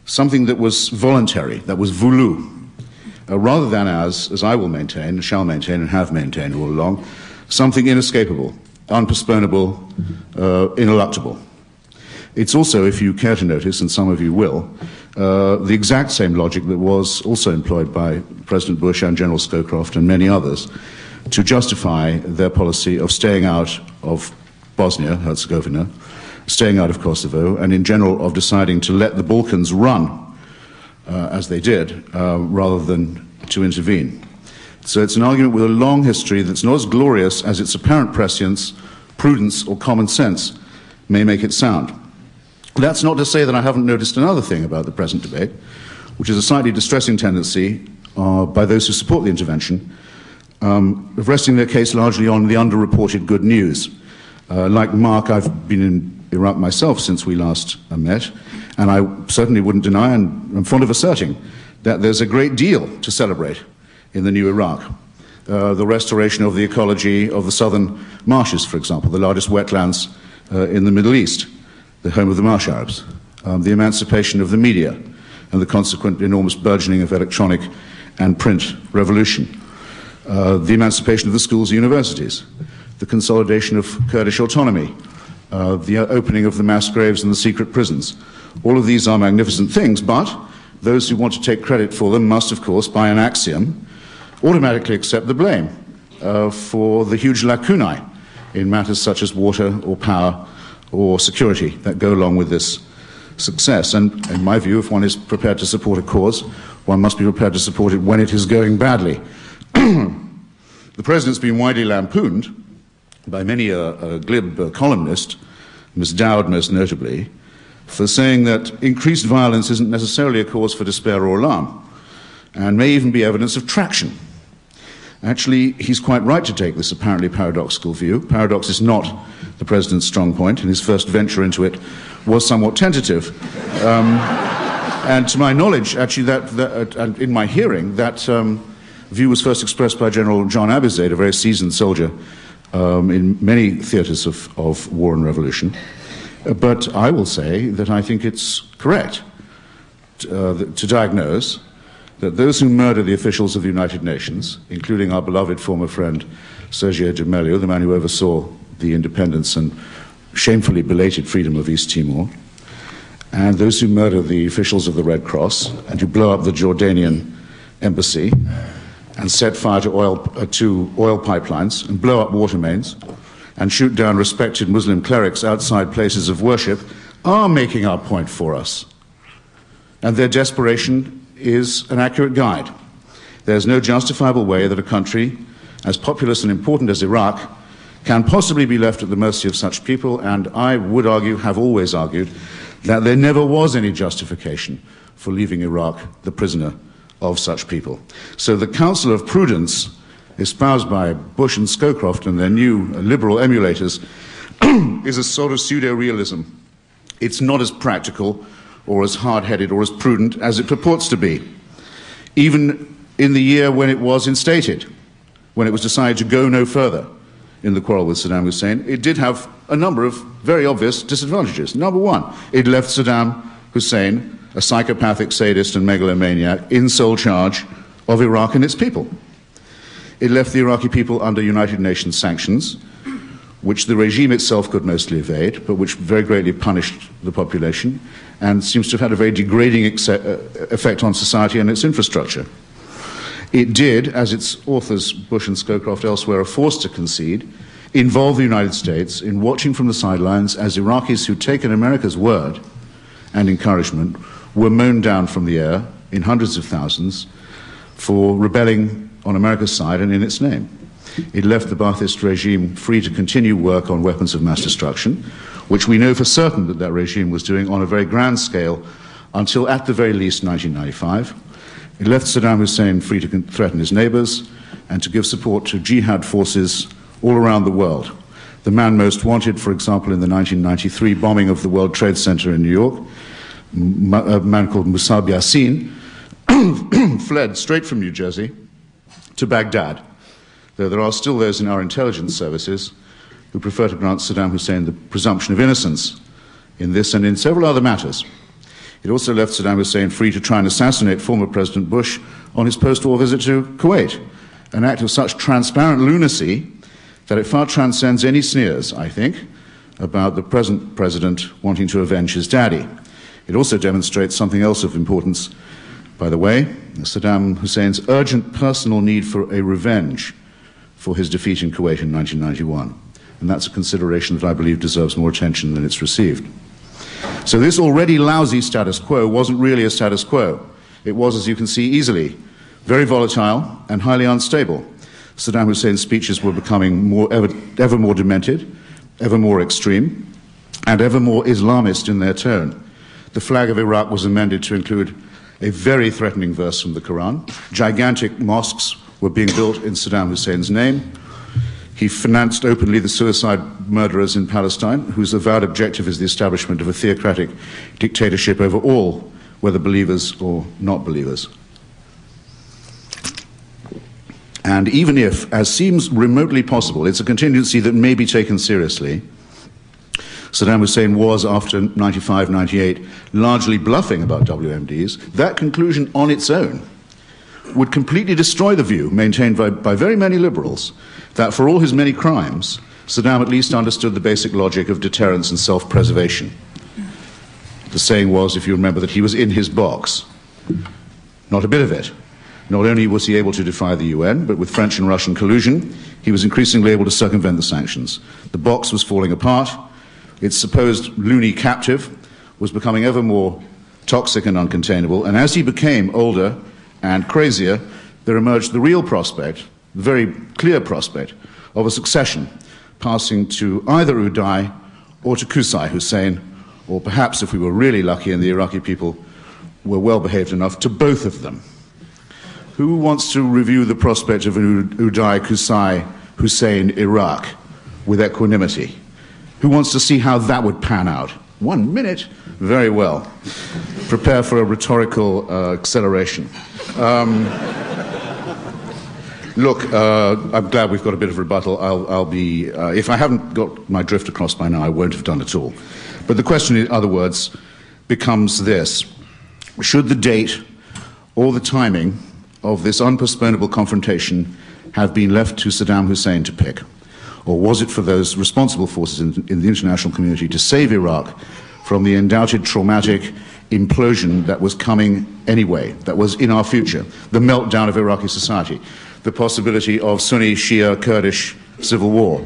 something that was voluntary, that was voulu, rather than as I will maintain, shall maintain, and have maintained all along, something inescapable, unpostponable, ineluctable. It's also, if you care to notice, and some of you will, the exact same logic that was also employed by President Bush and General Scowcroft and many others to justify their policy of staying out of Bosnia-Herzegovina, staying out of Kosovo, and in general of deciding to let the Balkans run, as they did, rather than to intervene. So it's an argument with a long history that's not as glorious as its apparent prescience, prudence, or common sense may make it sound. That's not to say that I haven't noticed another thing about the present debate, which is a slightly distressing tendency by those who support the intervention of resting their case largely on the underreported good news. Like Mark, I've been in Iraq myself since we last met, and I certainly wouldn't deny, and I'm fond of asserting, that there's a great deal to celebrate in the new Iraq. The restoration of the ecology of the southern marshes, for example, the largest wetlands in the Middle East, the home of the Marsh Arabs, the emancipation of the media, and the consequent enormous burgeoning of electronic and print revolution, the emancipation of the schools and universities, the consolidation of Kurdish autonomy, the opening of the mass graves and the secret prisons. All of these are magnificent things, but those who want to take credit for them must, of course, by an axiom, automatically accept the blame for the huge lacunae in matters such as water or power or security that go along with this success. And in my view, if one is prepared to support a cause, one must be prepared to support it when it is going badly. The President's been widely lampooned by many a glib columnist, Ms. Dowd most notably, for saying that increased violence isn't necessarily a cause for despair or alarm, and may even be evidence of traction. Actually, he's quite right to take this apparently paradoxical view. Paradox is not the President's strong point, and his first venture into it was somewhat tentative. And to my knowledge, actually, and in my hearing, that view was first expressed by General John Abizaid, a very seasoned soldier in many theaters of war and revolution. But I will say that I think it's correct to diagnose that those who murder the officials of the United Nations, including our beloved former friend Sergio de Mello, the man who oversaw the independence and shamefully belated freedom of East Timor, and those who murder the officials of the Red Cross and who blow up the Jordanian embassy and set fire to oil pipelines and blow up water mains and shoot down respected Muslim clerics outside places of worship are making our point for us. And their desperation is an accurate guide. There's no justifiable way that a country as populous and important as Iraq can possibly be left at the mercy of such people, and I would argue, have always argued, that there never was any justification for leaving Iraq the prisoner of such people. So the counsel of prudence espoused by Bush and Scowcroft and their new liberal emulators is a sort of pseudo-realism. It's not as practical or as hard-headed or as prudent as it purports to be. Even in the year when it was instated, when it was decided to go no further in the quarrel with Saddam Hussein, it did have a number of very obvious disadvantages. Number one, it left Saddam Hussein, a psychopathic sadist and megalomaniac, in sole charge of Iraq and its people. It left the Iraqi people under United Nations sanctions, which the regime itself could mostly evade, but which very greatly punished the population and seems to have had a very degrading effect on society and its infrastructure. It did, as its authors, Bush and Scowcroft elsewhere, are forced to concede, involve the United States in watching from the sidelines as Iraqis who'd taken America's word and encouragement were mown down from the air in hundreds of thousands for rebelling on America's side and in its name. It left the Ba'athist regime free to continue work on weapons of mass destruction, which we know for certain that that regime was doing on a very grand scale until at the very least 1995. It left Saddam Hussein free to threaten his neighbors and to give support to jihad forces all around the world. The man most wanted, for example, in the 1993 bombing of the World Trade Center in New York, a man called Musab Yassin, fled straight from New Jersey to Baghdad, though there are still those in our intelligence services who prefer to grant Saddam Hussein the presumption of innocence in this and in several other matters. It also left Saddam Hussein free to try and assassinate former President Bush on his post-war visit to Kuwait, an act of such transparent lunacy that it far transcends any sneers, I think, about the present president wanting to avenge his daddy. It also demonstrates something else of importance, by the way, Saddam Hussein's urgent personal need for a revenge for his defeat in Kuwait in 1991. And that's a consideration that I believe deserves more attention than it's received. So this already lousy status quo wasn't really a status quo. It was, as you can see easily, very volatile and highly unstable. Saddam Hussein's speeches were becoming ever more demented, ever more extreme, and ever more Islamist in their tone. The flag of Iraq was amended to include a very threatening verse from the Quran. Gigantic mosques were being built in Saddam Hussein's name. He financed openly the suicide murderers in Palestine, whose avowed objective is the establishment of a theocratic dictatorship over all, whether believers or not believers. And even if, as seems remotely possible, it's a contingency that may be taken seriously, Saddam Hussein was, after 95, 98, largely bluffing about WMDs, that conclusion on its own would completely destroy the view maintained by very many liberals that for all his many crimes, Saddam at least understood the basic logic of deterrence and self-preservation. The saying was, if you remember, that he was in his box. Not a bit of it. Not only was he able to defy the UN, but with French and Russian collusion, he was increasingly able to circumvent the sanctions. The box was falling apart. Its supposed loony captive was becoming ever more toxic and uncontainable, and as he became older and crazier, there emerged the real prospect, the very clear prospect, of a succession passing to either Uday or to Qusay Hussein, or perhaps, if we were really lucky and the Iraqi people were well behaved enough, to both of them. Who wants to review the prospect of an Uday Qusay Hussein Iraq with equanimity? Who wants to see how that would pan out? 1 minute? Very well. Prepare for a rhetorical acceleration. Look, I'm glad we've got a bit of rebuttal. I'll be, if I haven't got my drift across by now, I won't have done at all. But the question, in other words, becomes this. Should the date or the timing of this unpostponable confrontation have been left to Saddam Hussein to pick? Or was it for those responsible forces in the international community to save Iraq from the undoubted traumatic implosion that was coming anyway, that was in our future, the meltdown of Iraqi society, the possibility of Sunni, Shia, Kurdish civil war,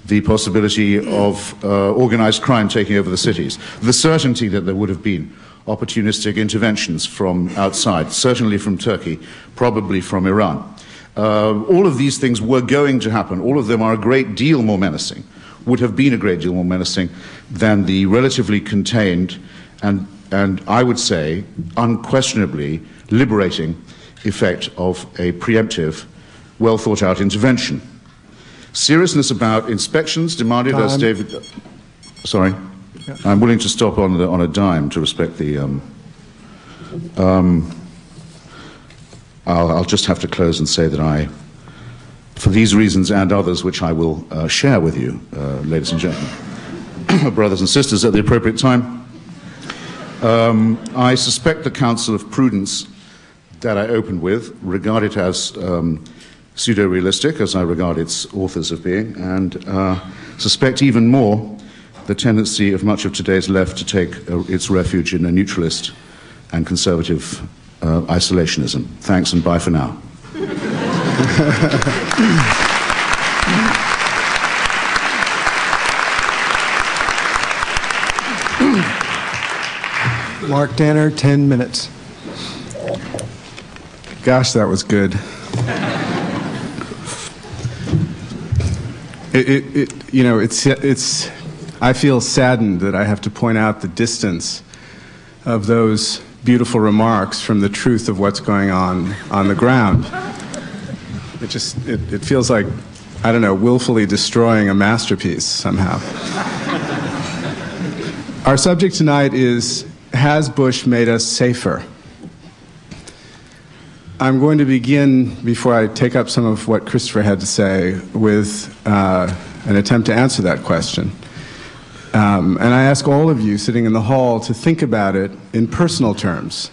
the possibility of organized crime taking over the cities, the certainty that there would have been opportunistic interventions from outside, certainly from Turkey, probably from Iran. All of these things were going to happen. All of them are a great deal more menacing, would have been a great deal more menacing than the relatively contained and I would say unquestionably liberating effect of a preemptive, well thought out intervention. Seriousness about inspections demanded, as David... Sorry? Yeah. I'm willing to stop on a dime to respect the... I'll just have to close and say that for these reasons and others which I will share with you, ladies and gentlemen, brothers and sisters, at the appropriate time, I suspect the counsel of prudence that I opened with, regard it as pseudo-realistic, as I regard its authors of being, and suspect even more the tendency of much of today's left to take its refuge in a neutralist and conservative isolationism. Thanks and bye for now. Mark Danner, 10 minutes. Gosh, that was good. You know, it's. I feel saddened that I have to point out the distance of those beautiful remarks from the truth of what's going on the ground. It feels like, I don't know, willfully destroying a masterpiece somehow. Our subject tonight is, has Bush made us safer? I'm going to begin, before I take up some of what Christopher had to say, with an attempt to answer that question. And I ask all of you sitting in the hall to think about it in personal terms.